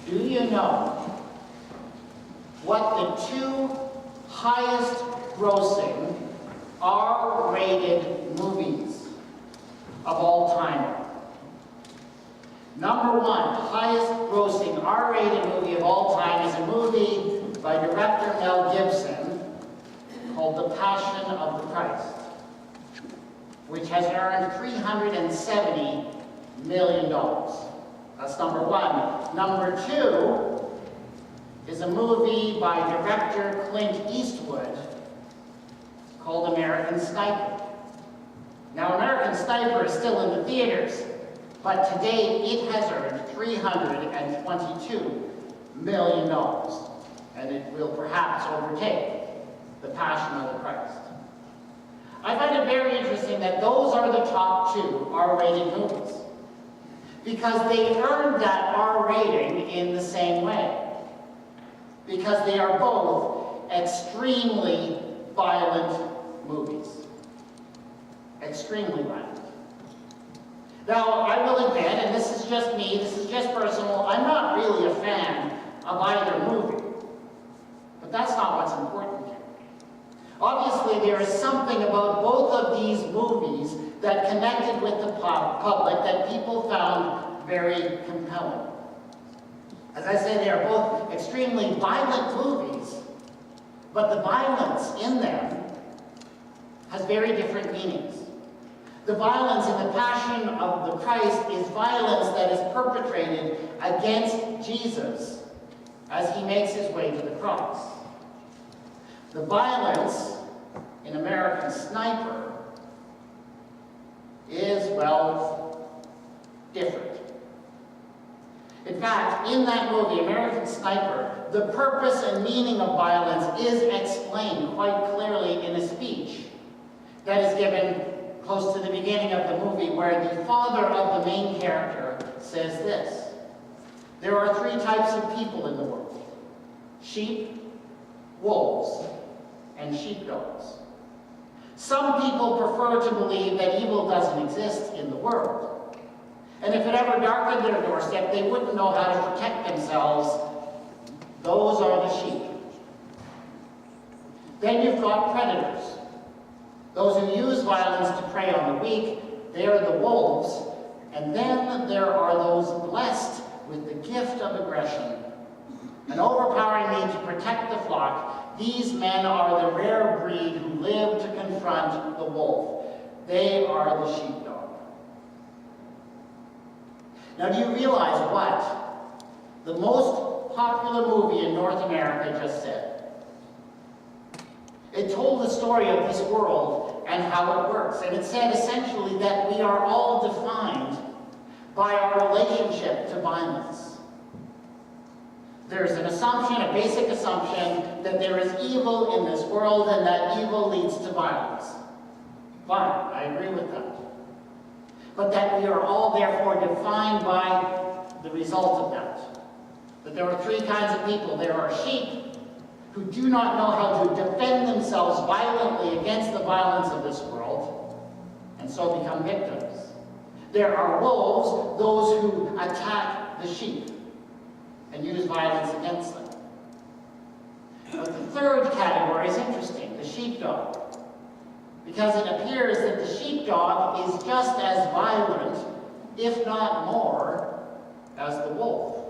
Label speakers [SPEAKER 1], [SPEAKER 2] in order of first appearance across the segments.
[SPEAKER 1] Do you know what the two highest grossing R-rated movies of all time are? Number one, highest grossing R-rated movie of all time is a movie by director Mel Gibson called The Passion of the Christ, which has earned $370 million. That's number one. Number two is a movie by director Clint Eastwood called American Sniper. Now, American Sniper is still in the theaters, but today it has earned $322 million, and it will perhaps overtake The Passion of the Christ. I find it very interesting that those are the top two R-rated movies, because they earned that R rating in the same way, because they are both extremely violent movies. Extremely violent. Now, I will admit, and this is just me, this is just personal, I'm not really a fan of either movie. But that's not what's important here. Obviously, there is something about both of these movies that connected with the public that people found very compelling. As I say, they are both extremely violent movies, but the violence in them has very different meanings. The violence in The Passion of the Christ is violence that is perpetrated against Jesus as he makes his way to the cross. The violence in American Sniper is, well, different. In fact, in that movie, American Sniper, the purpose and meaning of violence is explained quite clearly in a speech that is given close to the beginning of the movie, where the father of the main character says this: there are three types of people in the world: sheep, wolves, and sheepdogs. Some people prefer to believe that evil doesn't exist in the world, and if it ever darkened their doorstep, they wouldn't know how to protect themselves. Those are the sheep. Then you've got predators, those who use violence to prey on the weak. They are the wolves. And then there are those blessed with the gift of aggression, an overpowering need to protect the flock. These men are the rare breed who live to confront the wolf. They are the sheepdog. Now, do you realize what the most popular movie in North America just said? It told the story of this world and how it works. And it said essentially that we are all defined by our relationship to violence. There's an assumption, a basic assumption, that there is evil in this world and that evil leads to violence. Fine, I agree with that. But that we are all therefore defined by the result of that. That there are three kinds of people. There are sheep, who do not know how to defend themselves violently against the violence of this world, and so become victims. There are wolves, those who attack the sheep and use violence against them. But the third category is interesting, the sheepdog, because it appears that the sheepdog is just as violent, if not more, as the wolf.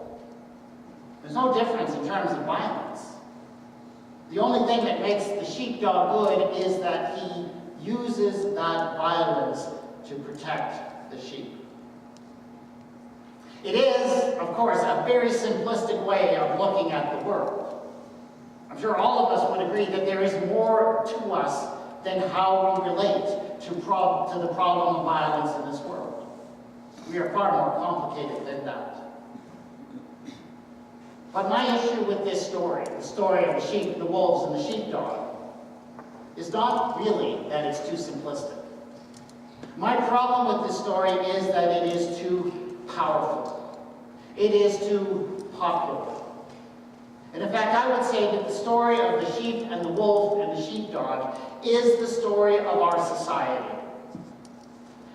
[SPEAKER 1] There's no difference in terms of violence. The only thing that makes the sheepdog good is that he uses that violence to protect the sheep. It is, of course, a very simplistic way of looking at the world. I'm sure all of us would agree that there is more to us than how we relate to the problem of violence in this world. We are far more complicated than that. But my issue with this story, the story of the sheep, the wolves, and the sheepdog, is not really that it's too simplistic. My problem with this story is that it is too powerful. It is too popular. And in fact, I would say that the story of the sheep and the wolf and the sheepdog is the story of our society.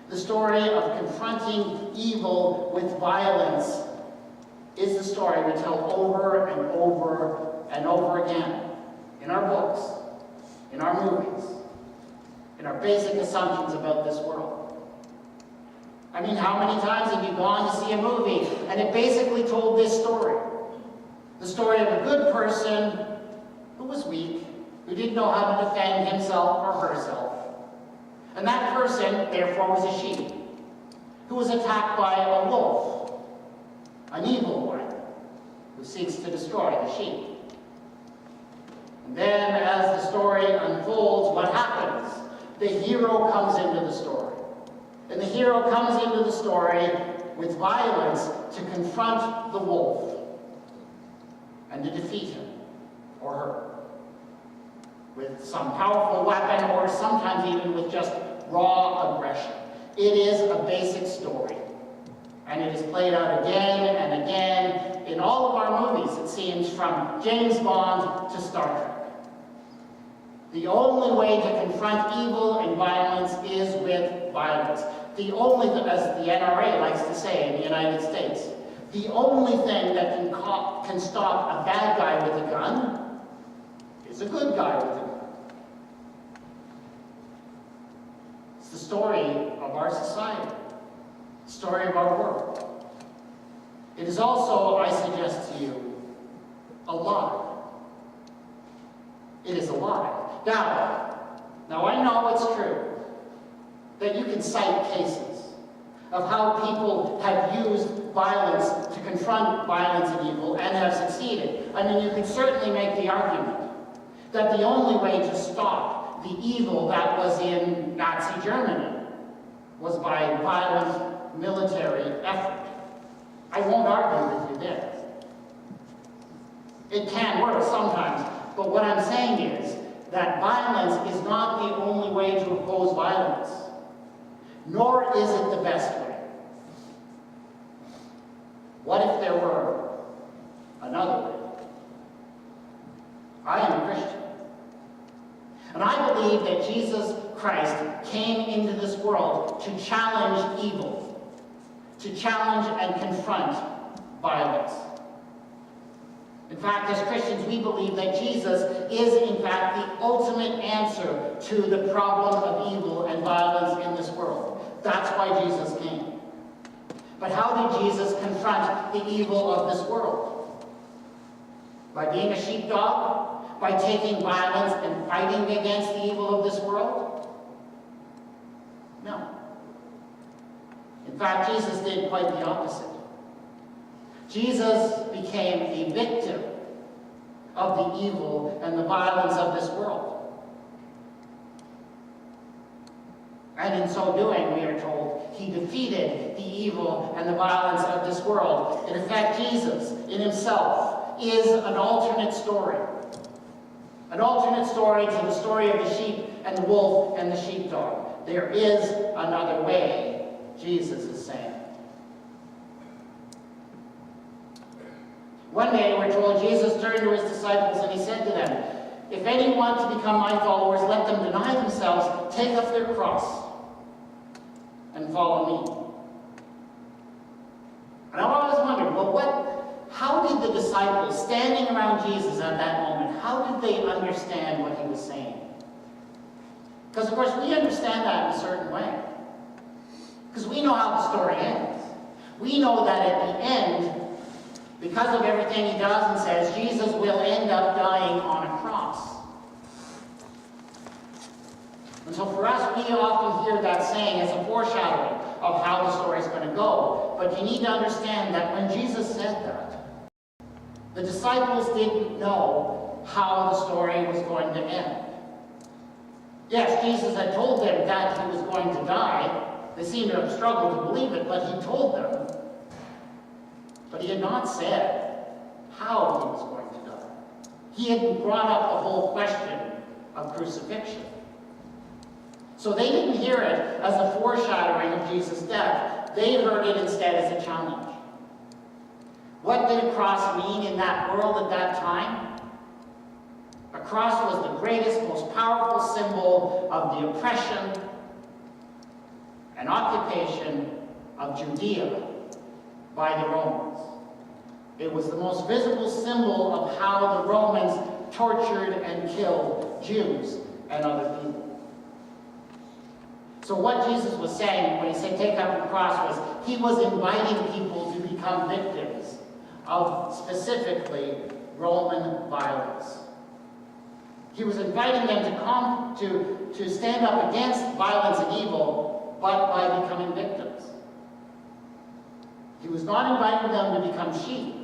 [SPEAKER 1] The story of confronting evil with violence is the story we tell over and over and over again in our books, in our movies, in our basic assumptions about this world. I mean, how many times have you gone to see a movie and it basically told this story? The story of a good person who was weak, who didn't know how to defend himself or herself. And that person, therefore, was a sheep, who was attacked by a wolf, an evil one, who seeks to destroy the sheep. And then, as the story unfolds, what happens? The hero comes into the story. And the hero comes into the story with violence to confront the wolf and to defeat him or her with some powerful weapon, or sometimes even with just raw aggression. It is a basic story, and it is played out again and again in all of our movies, it seems, from James Bond to Star Trek. The only way to confront evil and violence is with violence. The only, as the NRA likes to say in the United States, the only thing that can stop a bad guy with a gun is a good guy with a gun. It's the story of our society, the story of our world. It is also, I suggest to you, a lie. It is a lie. Now I know it's true that you can cite cases of how people have used violence to confront violence and evil and have succeeded. I mean, you can certainly make the argument that the only way to stop the evil that was in Nazi Germany was by violent military effort. I won't argue with you there. It can work sometimes, but what I'm saying is that violence is not the only way to oppose violence, nor is it the best way. What if there were another way? I am a Christian, and I believe that Jesus Christ came into this world to challenge evil, to challenge and confront violence. In fact, as Christians, we believe that Jesus is, in fact, the ultimate answer to the problem of evil and violence in this world. That's why Jesus came. But how did Jesus confront the evil of this world? By being a sheepdog? By taking violence and fighting against the evil of this world? No. In fact, Jesus did quite the opposite. Jesus became a victim of the evil and the violence of this world. And in so doing, we are told, he defeated the evil and the violence of this world. In effect, Jesus, in himself, is an alternate story. An alternate story to the story of the sheep and the wolf and the sheepdog. There is another way, Jesus is saying. One day, we're told, Jesus turned to his disciples and he said to them, "If any want to become my followers, let them deny themselves, take up their cross, and follow me." And I've always wondered, how did the disciples standing around Jesus at that moment, how did they understand what he was saying? Because, of course, we understand that in a certain way. Because we know how the story ends. We know that at the end, because of everything he does and says, Jesus will end up dying on a cross. And so for us, we often hear that saying as a foreshadowing of how the story is going to go. But you need to understand that when Jesus said that, the disciples didn't know how the story was going to end. Yes, Jesus had told them that he was going to die. They seem to have struggled to believe it, but he told them. But he had not said how he was going to die. He had brought up the whole question of crucifixion. So they didn't hear it as a foreshadowing of Jesus' death. They heard it instead as a challenge. What did a cross mean in that world at that time? A cross was the greatest, most powerful symbol of the oppression and occupation of Judea by the Romans. It was the most visible symbol of how the Romans tortured and killed Jews and other people. So what Jesus was saying when he said take up your cross was he was inviting people to become victims of specifically Roman violence. He was inviting them to stand up against violence and evil, but by becoming victims. He was not inviting them to become sheep,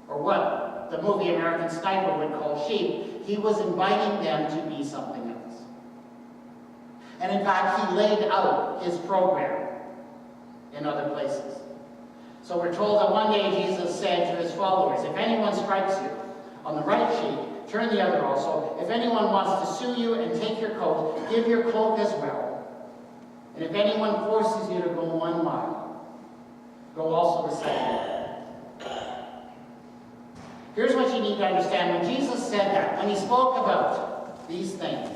[SPEAKER 1] or what the movie American Sniper would call sheep. He was inviting them to be something else. And in fact, he laid out his program in other places. So we're told that one day Jesus said to his followers, if anyone strikes you on the right cheek, turn the other also. If anyone wants to sue you and take your coat, give your cloak as well. And if anyone forces you to go 1 mile, go also the second. Here's what you need to understand. When Jesus said that, when he spoke about these things,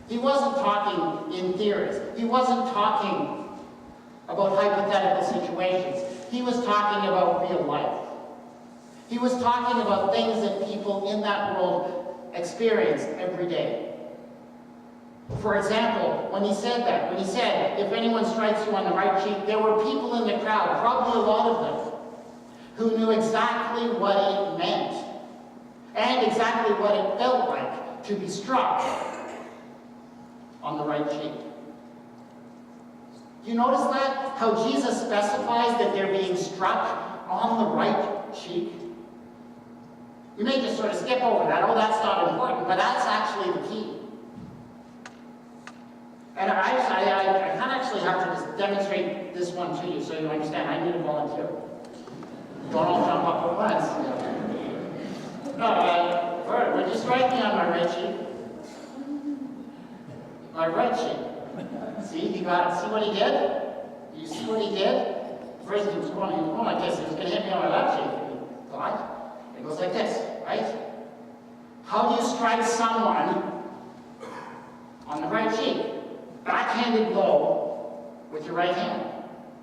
[SPEAKER 1] he wasn't talking in theories. He wasn't talking about hypothetical situations. He was talking about real life. He was talking about things that people in that world experience every day. For example, when he said that, when he said, if anyone strikes you on the right cheek, there were people in the crowd, probably a lot of them, who knew exactly what it meant and exactly what it felt like to be struck on the right cheek. You notice that? How Jesus specifies that they're being struck on the right cheek? You may just sort of skip over that. Oh, that's not important, but that's actually the key. And I kind of actually have to just demonstrate this one to you so you understand. I need a volunteer. Don't all jump up at once. No, would you strike me on my right cheek? My right cheek. See, he got it. See what he did? You see what he did? First he was going like this. He was going to hit me on my left cheek. Thought. It goes like this, right? How do you strike someone on the right cheek? Backhanded blow with your right hand.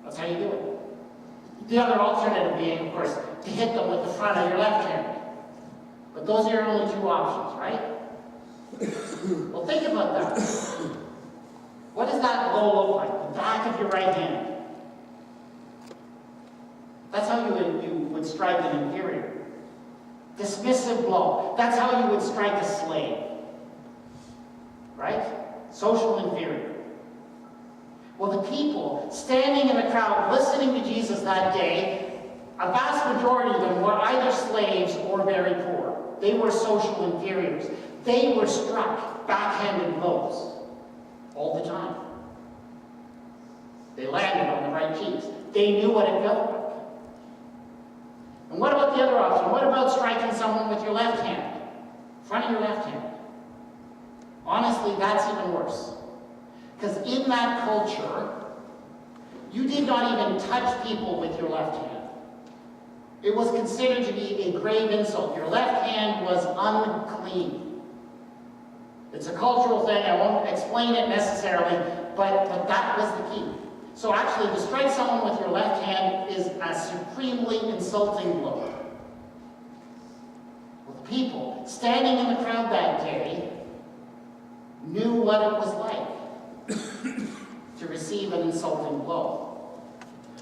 [SPEAKER 1] That's how you do it. The other alternative being, of course, to hit them with the front of your left hand. But those are your only 2 options, right? Well, think about that. What does that blow look like? The back of your right hand. That's how you would strike an inferior. Dismissive blow. That's how you would strike a slave. Right? Social inferior. Well, the people standing in the crowd listening to Jesus that day, a vast majority of them were either slaves or very poor. They were social inferiors. They were struck backhanded blows all the time. They landed on the right cheeks. They knew what it felt like. And what about the other option? What about striking someone with your left hand? Front of your left hand. Honestly, that's even worse. Because in that culture, you did not even touch people with your left hand. It was considered to be a grave insult. Your left hand was unclean. It's a cultural thing. I won't explain it necessarily, but that was the key. So actually, to strike someone with your left hand is a supremely insulting blow. Well, the people standing in the crowd that day knew what it was like to receive an insulting blow.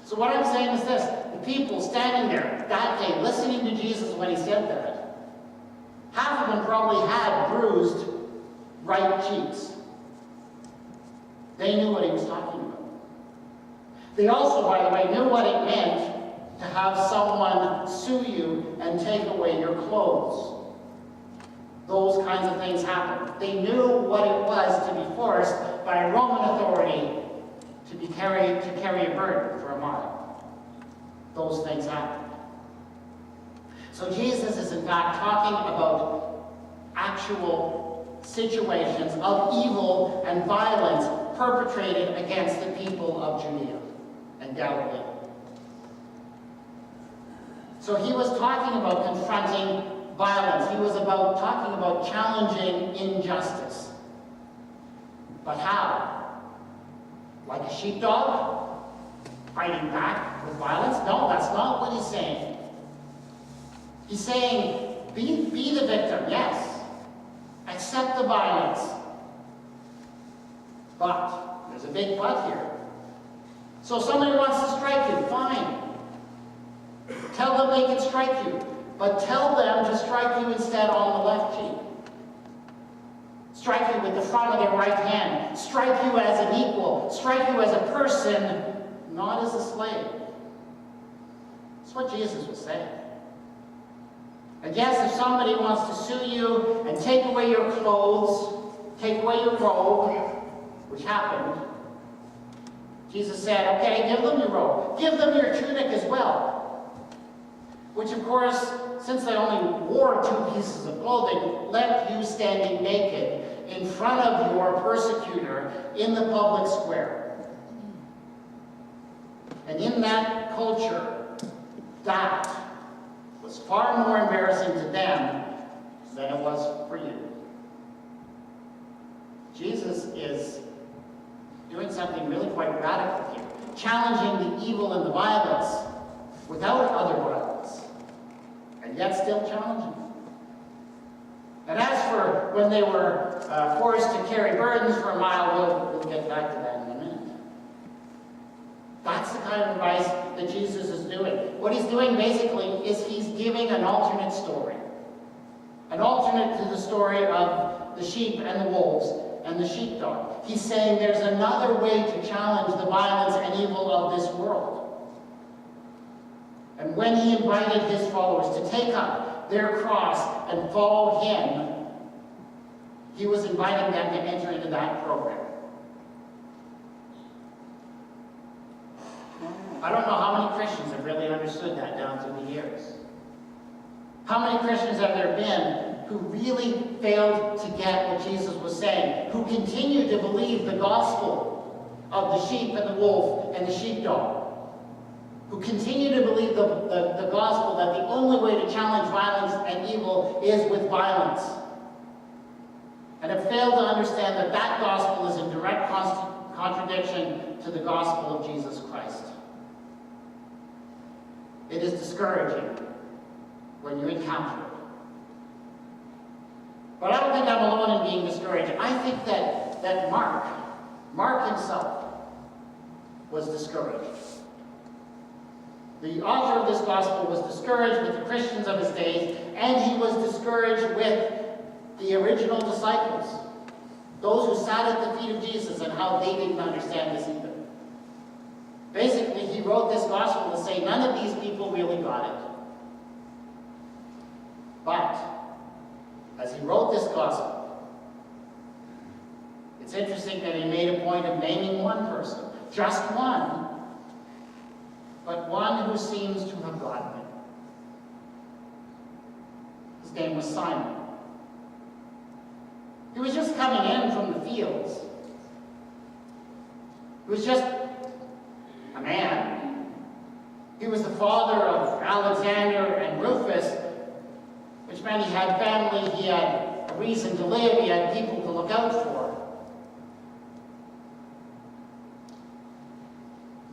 [SPEAKER 1] So what I'm saying is this, the people standing there that day listening to Jesus when he said that, half of them probably had bruised right cheeks. They knew what he was talking about. They also, by the way, knew what it meant to have someone sue you and take away your clothes. Those kinds of things happened. They knew what it was to be forced by a Roman authority to carry a burden for a mile. Those things happened. So Jesus is in fact talking about actual situations of evil and violence perpetrated against the people of Judea and Galilee. So he was talking about confronting violence. He was talking about challenging injustice. But how? Like a sheepdog? Fighting back? with violence. No, that's not what he's saying. He's saying, be the victim, yes. Accept the violence. But, there's a big but here. So if somebody wants to strike you, fine. Tell them they can strike you. But tell them to strike you instead on the left cheek. Strike you with the front of their right hand. Strike you as an equal. Strike you as a person, not as a slave. That's what Jesus was saying. And yes, if somebody wants to sue you and take away your clothes, take away your robe, which happened, Jesus said, okay, give them your robe. Give them your tunic as well. Which, of course, since they only wore 2 pieces of clothing, left you standing naked in front of your persecutor in the public square. And in that culture, that was far more embarrassing to them than it was for you. Jesus is doing something really quite radical here, challenging the evil and the violence without other violence, and yet still challenging them. And as for when they were forced to carry burdens for a mile, we'll get back to that in a minute. That's the kind of advice that Jesus is doing. What he's doing basically is he's giving an alternate story. An alternate to the story of the sheep and the wolves and the sheepdog. He's saying there's another way to challenge the violence and evil of this world. And when he invited his followers to take up their cross and follow him, he was inviting them to enter into that program. I don't know how many Christians have really understood that down through the years. How many Christians have there been who really failed to get what Jesus was saying, who continued to believe the gospel of the sheep and the wolf and the sheepdog, who continue to believe the gospel that the only way to challenge violence and evil is with violence, and have failed to understand that that gospel is in direct contradiction to the gospel of Jesus Christ. It is discouraging when you encounter it. But I don't think I'm alone in being discouraged. I think that Mark himself was discouraged. The author of this gospel was discouraged with the Christians of his days, and he was discouraged with the original disciples, those who sat at the feet of Jesus and how they didn't understand this either. Basically, he wrote this gospel to say none of these people really got it. But as he wrote this gospel, it's interesting that he made a point of naming one person, just one, but one who seems to have gotten it. His name was Simon. He was just coming in from the fields. He was just a man. He was the father of Alexander and Rufus, which meant he had family, he had a reason to live, he had people to look out for.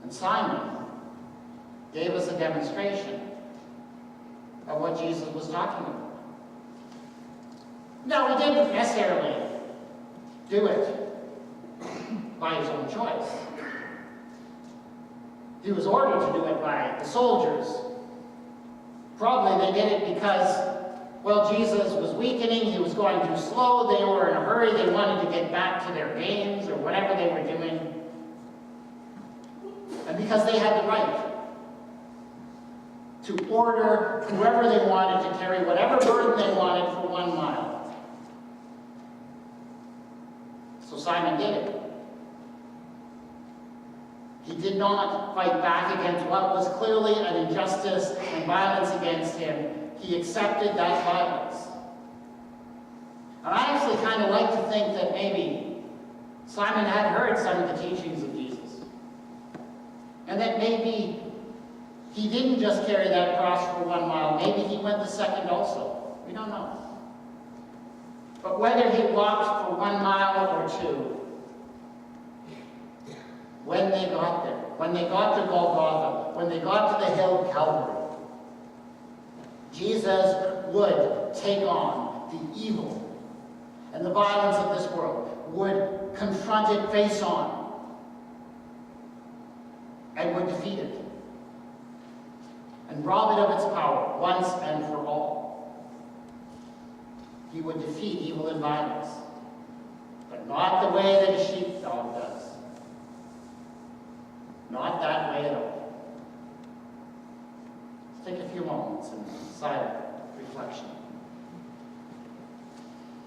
[SPEAKER 1] And Simon gave us a demonstration of what Jesus was talking about. Now, he didn't necessarily do it by his own choice. He was ordered to do it by the soldiers. Probably they did it because, well, Jesus was weakening, he was going too slow, they were in a hurry, they wanted to get back to their games or whatever they were doing. And because they had the right to order whoever they wanted to carry whatever burden they wanted for 1 mile. So Simon did it. He did not fight back against what was clearly an injustice and violence against him. He accepted that violence. And I actually kind of like to think that maybe Simon had heard some of the teachings of Jesus. And that maybe he didn't just carry that cross for 1 mile. Maybe he went the second also. We don't know. But whether he walked for 1 mile or 2, when they got there, when they got to Golgotha, when they got to the hill of Calvary, Jesus would take on the evil and the violence of this world, would confront it face on, and would defeat it, and rob it of its power once and for all. He would defeat evil and violence, but not the way that a sheepdog does. Not that way at all. Let's take a few moments in silent reflection.